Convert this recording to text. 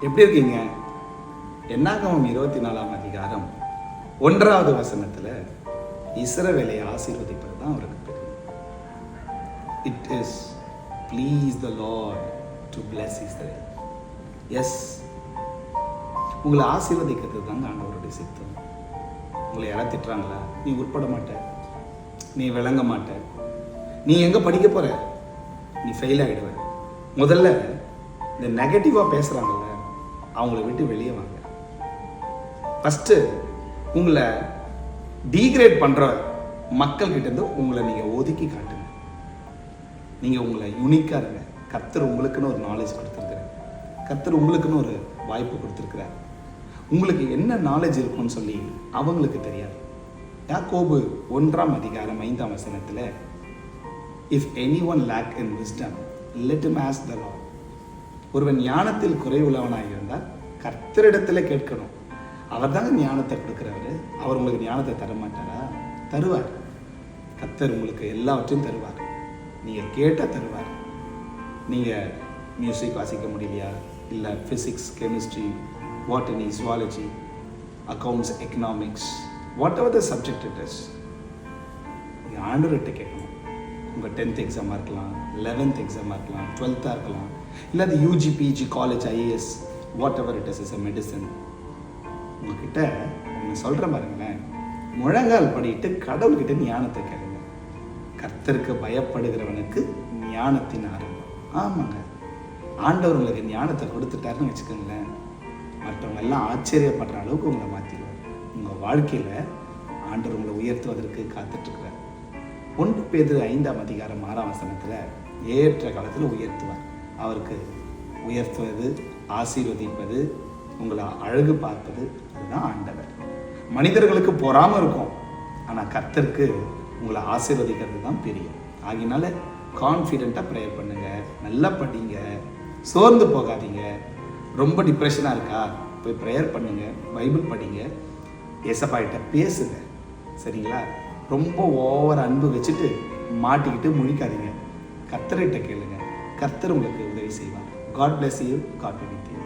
எப்படி இருக்கீங்க? என்னாகமம் 24ஆம் அதிகாரம் 1வது வசனத்துல இஸ்ரவேலை ஆசீர்வதிப்பது தான் அவருக்கு தெரியும். It is please the Lord to bless Israel. Yes, உங்களை ஆசீர்வதிக்கிறது தாங்க ஆண்டவருடைய சித்தம். உங்களை யாராவது திட்டுறாங்களா? நீ உட்பட மாட்ட, நீ விளங்க மாட்ட, நீ எங்க படிக்க போற, நீ ஃபெயில் ஆகிடுவ. முதல்ல இந்த நெகட்டிவாக பேசுகிறாங்கல்ல, அவங்கள விட்டு வெளியே வாங்க. ஃபஸ்ட்டு உங்களை டீக்ரேட் பண்ணுற மக்கள்கிட்டேருந்து உங்களை நீங்கள் ஒதுக்கி காட்டுங்க. நீங்கள் உங்களை யூனிக்காக இருங்க. கர்த்தர் உங்களுக்குன்னு ஒரு நாலேஜ் கொடுத்துருக்குறார். கர்த்தர் உங்களுக்குன்னு ஒரு வாய்ப்பு கொடுத்துருக்குறார். உங்களுக்கு என்ன நாலேஜ் இருக்குன்னு சொல்லி அவங்களுக்கு தெரியாது. யாக்கோபு 1ஆம் அதிகாரம் 5ஆம் வசனத்தில் if any one lack in wisdom let him ask the Lord. ஒருவன் ஞானத்தில் குறைவுள்ளவனாக இருந்தால் கர்த்தரிடத்தில் கேட்கணும். அவர் தாங்க ஞானத்தை கொடுக்குறவர். அவர் உங்களுக்கு ஞானத்தை தர மாட்டாரா? தருவார். கர்த்தர் உங்களுக்கு எல்லாவற்றையும் தருவார். நீங்கள் கேட்டால் தருவார். நீங்கள் மியூசிக் வாசிக்க முடியலையா, இல்லை physics, chemistry, botany, zoology, accounts, economics, what ever the subject it is, நீங்கள் ஆண்டவர்கிட்ட கேட்கணும். உங்கள் 10th எக்ஸாமாக இருக்கலாம், 11th எக்ஸாமாக இருக்கலாம், 12th இருக்கலாம், இல்லை அது UG, PG, college, IAS, whatever it is a medicine. உங்ககிட்ட ஒன்று சொல்கிறேன் பாருங்களேன், முழங்கால் படிட்டு கடவுள்கிட்ட ஞானத்தை கேளுங்க. கர்த்தருக்கு பயப்படுகிறவனுக்கு ஞானத்தின் ஆரம்பம். ஆமாங்க, ஆண்டவர் உங்களுக்கு ஞானத்தை கொடுத்துட்டாருன்னு வச்சுக்கோங்களேன், மற்றவங்க எல்லாம் ஆச்சரியப்படுற அளவுக்கு உங்களை மாற்றிடுவார். உங்கள் வாழ்க்கையில் ஆண்டவர் உங்களை உயர்த்துவதற்கு காத்துட்ருக்கிறார். 1 பேதுரு 5ஆம் அதிகாரம் 6ஆம் வசனத்தில் ஏற்ற காலத்தில் உயர்த்துவார். அவருக்கு உயர்த்துவது, ஆசீர்வதிப்பது, உங்களை அழகு பார்ப்பது, அதுதான் ஆண்டவர். மனிதர்களுக்கு பொறாமல் இருக்கும், ஆனால் கர்த்தருக்கு உங்களை ஆசீர்வதிக்கிறது தான் பிரியம். ஆகினால கான்ஃபிடென்ட்டாக ப்ரேயர் பண்ணுங்கள், நல்லா படிங்க, சோர்ந்து போகாதீங்க. ரொம்ப டிப்ரெஷனாக இருக்கா, போய் ப்ரேயர் பண்ணுங்கள், பைபிள் படிங்க, ஏசப்பாகிட்ட பேசுங்க. சரிங்களா? ரொம்ப ஓவர் அன்பு வச்சுட்டு மாட்டிக்கிட்டு முழிக்காதீங்க. கர்த்தர்கிட்ட கேளுங்க, கர்த்தர் உங்களுக்கு உதவி செய்வார். God bless you. God be with you.